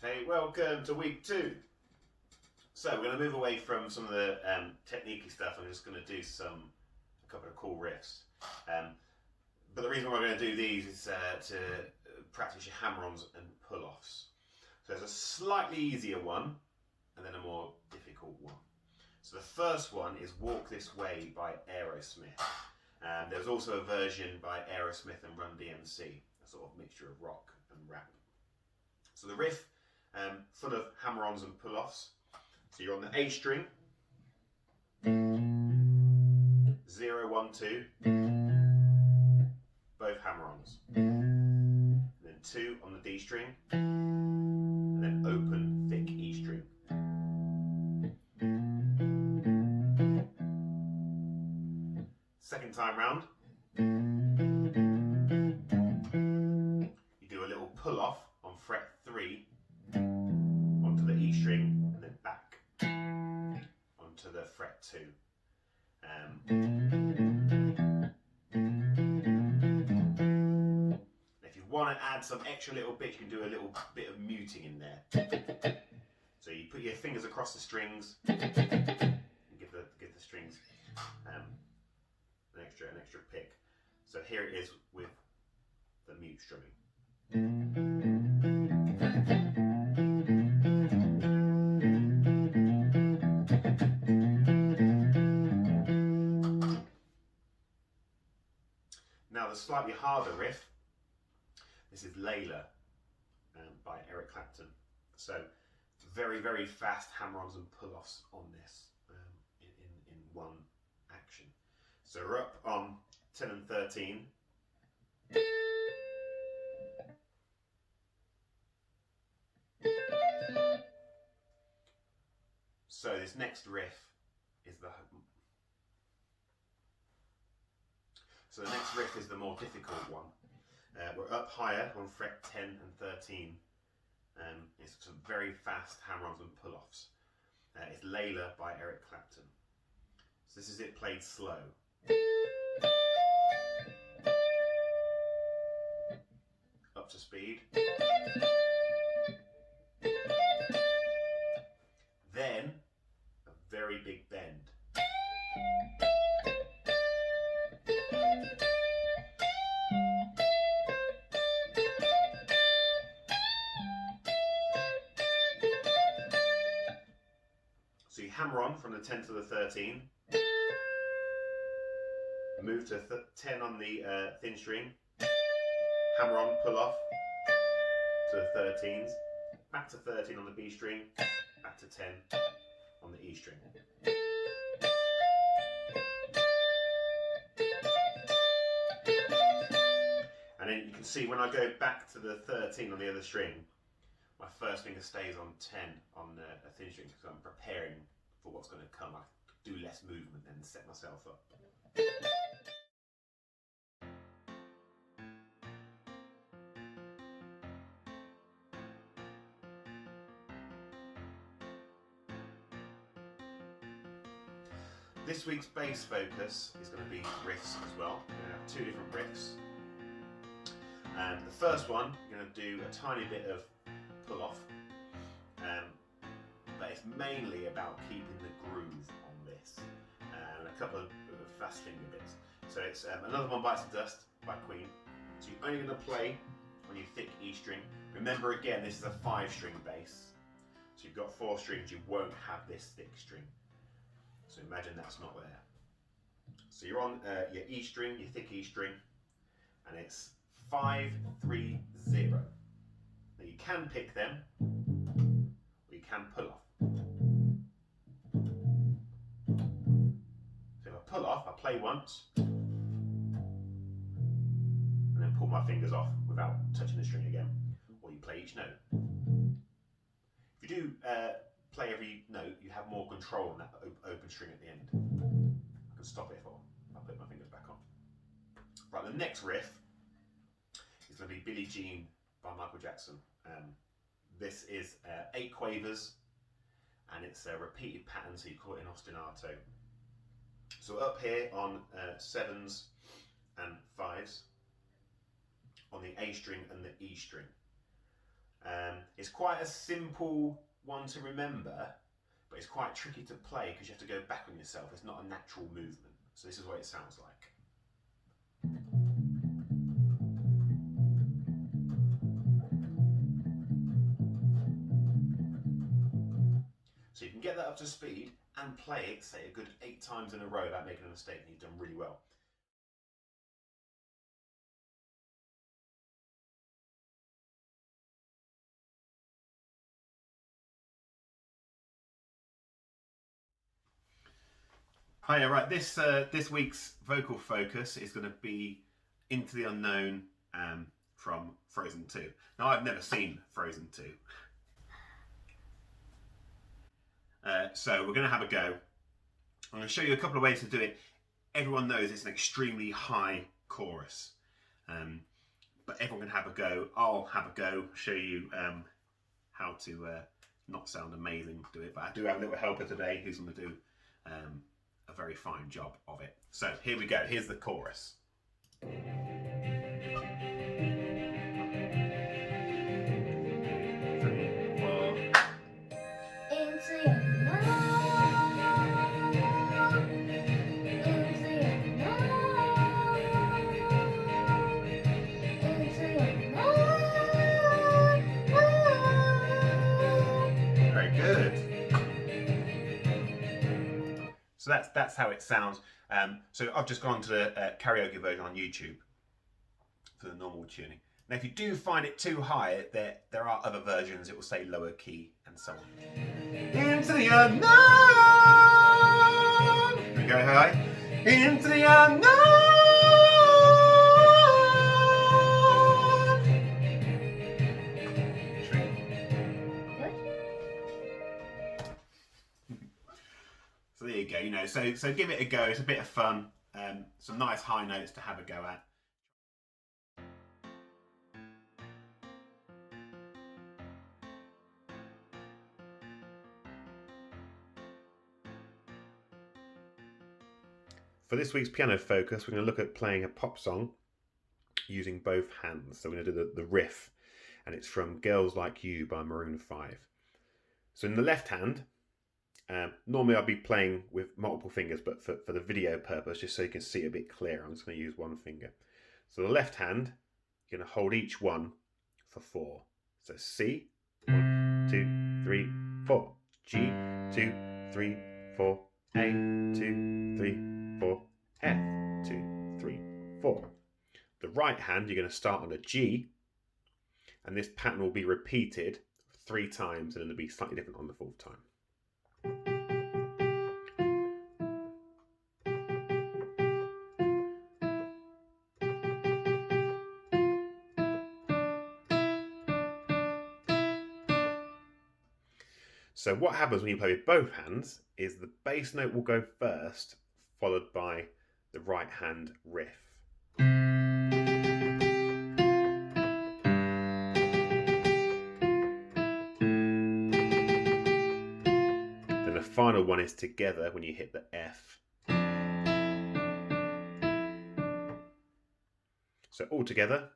Hey, welcome to week 2. So we're going to move away from some of the techniquey stuff. I'm just going to do a couple of cool riffs. But the reason why we're going to do these is to practice your hammer-ons and pull-offs. So there's a slightly easier one and then a more difficult one. So the first one is Walk This Way by Aerosmith. There's also a version by Aerosmith and Run DMC, a sort of mixture of rock and rap. So the riff, full of hammer-ons and pull-offs. So you're on the A string, 0, 1, 2, both hammer-ons. And then 2 on the D string, and then open, thick E string. Second time round, you do a little pull-off on fret 3 onto the E string, and then back onto the fret 2. If you want to add some extra little bits, you can do a little bit of muting in there. So you put your fingers across the strings and give the strings an extra pick. So here it is with the mute strumming. Now the slightly harder riff, this is Layla by Eric Clapton. So very, very fast hammer-ons and pull-offs on this in one action. So we're up on 10 and 13. So this next riff is the more difficult one. We're up higher on fret 10 and 13. It's some very fast hammer-ons and pull-offs. It's Layla by Eric Clapton. So this is it played slow. Up to speed. Then a very big bend. So you hammer on from the 10 to the 13, move to 10 on the thin string, hammer on, pull off to the 13s, back to 13 on the B string, back to 10 on the E string. And then you can see when I go back to the 13 on the other string, my first finger stays on 10 on a thin string because I'm preparing for what's going to come. I do less movement and set myself up. This week's bass focus is going to be riffs as well. We're going to have 2 different riffs. And the first one, you're going to do a tiny bit of pull off, but it's mainly about keeping the groove on this, and a couple of fast finger bits. So it's Another One Bites the Dust by Queen. So you're only going to play on your thick E string. Remember again, this is a 5-string bass. So you've got 4 strings, you won't have this thick string. So imagine that's not there. So you're on your E string, your thick E string, and it's 5, 3, 0. Now you can pick them, or you can pull off. So if I pull off, I play once, and then pull my fingers off without touching the string again, or you play each note. If you do play every note, you have more control on that open string at the end. I can stop it if I put my fingers back on. Right, the next riff is going to be Billie Jean by Michael Jackson. This is 8 quavers, and it's a repeated pattern, so you call it an ostinato. So up here on 7s and 5s, on the A string and the E string. It's quite a simple one to remember, but it's quite tricky to play because you have to go back on yourself. It's not a natural movement. So this is what it sounds like. So you can get that up to speed and play it, say, a good 8 times in a row without making a mistake, and you've done really well. Hiya, right, this week's vocal focus is going to be Into the Unknown from Frozen 2. Now, I've never seen Frozen 2. So we're going to have a go. I'm going to show you a couple of ways to do it. Everyone knows it's an extremely high chorus, but everyone can have a go. I'll have a go, show you how to not sound amazing do it, but I do have a little helper today who's going to do a very fine job of it. So here we go, here's the chorus. So that's how it sounds. So I've just gone to the karaoke version on YouTube for the normal tuning. Now, if you do find it too high, there are other versions. It will say lower key and so on. Into the unknown. We go high. Into the unknown. So there you go, you know, so give it a go, it's a bit of fun, some nice high notes to have a go at. For this week's piano focus, we're going to look at playing a pop song using both hands. So we're going to do the riff, and it's from Girls Like You by Maroon 5. So in the left hand, normally I'll be playing with multiple fingers, but for the video purpose, just so you can see it a bit clearer, I'm just going to use one finger. So the left hand, you're going to hold each one for 4. So C, 1, 2, 3, 4. G, 2, 3, 4. A, 2, 3, 4. F, 2, 3, 4. The right hand, you're going to start on a G, and this pattern will be repeated 3 times, and then it'll be slightly different on the 4th time. So what happens when you play with both hands is the bass note will go first, followed by the right hand riff. Then the final one is together when you hit the F. So all together.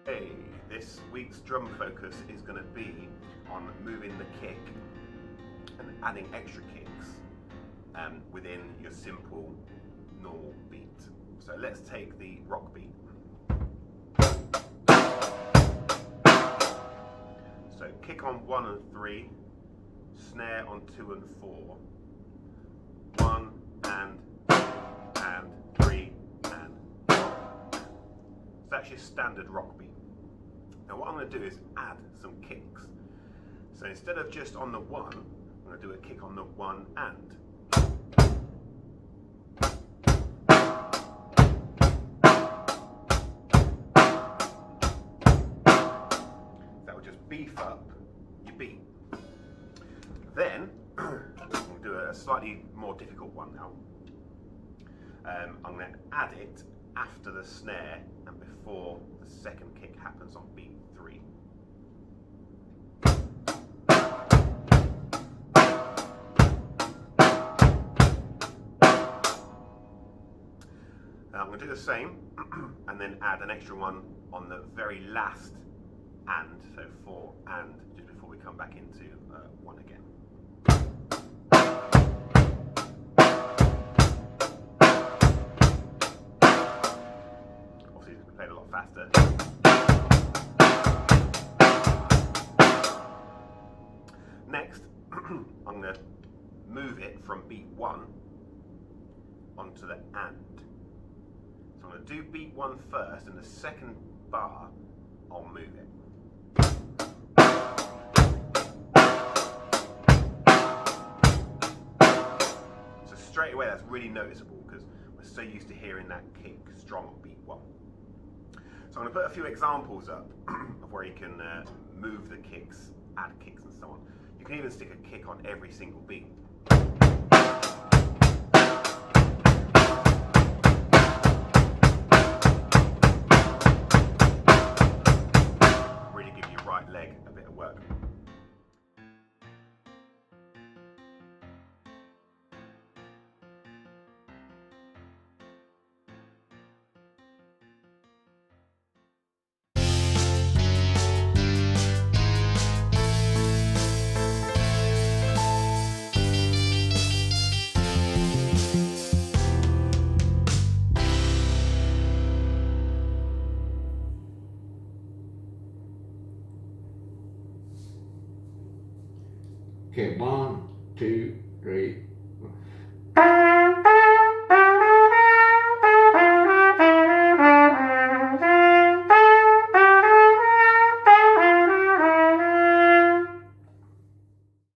Hey, this week's drum focus is going to be on moving the kick and adding extra kicks within your simple normal beat. So let's take the rock beat. So kick on 1 and 3, snare on 2 and 4, 1 and 3 and 1. So that's your standard rock beat. Now what I'm going to do is add some kicks. So instead of just on the 1, I'm going to do a kick on the 1 and. beef up your beat. Then we'll do a slightly more difficult one now. I'm going to add it after the snare and before the second kick happens on beat 3. I'm going to do the same and then add an extra one on the very last and, so 4 and, just before we come back into 1 again. Obviously, we played a lot faster. Next, I'm going to move it from beat 1 onto the and. So I'm going to do beat 1 first, and the second bar, I'll move it. So straight away, that's really noticeable because we're so used to hearing that kick strong on beat 1. So I'm going to put a few examples up of where you can move the kicks, add kicks and so on. You can even stick a kick on every single beat. Really give your right leg a bit of work. Okay, 1, 2, 3.